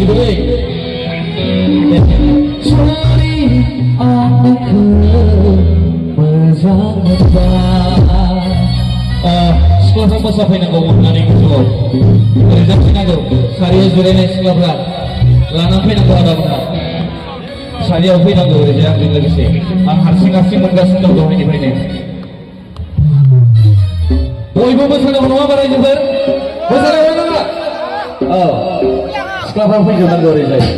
boleh. Cari aku sekolah sama siapa yang ngomong nani kusuo rezeki nago sariya jurene sekolah berat lana pe nago ada berat sariya pe nago rezeki lagi sih harsing menggas untuk doa ini ini ibu besar nama para jumber besar mana sekolah apa yang nago rezeki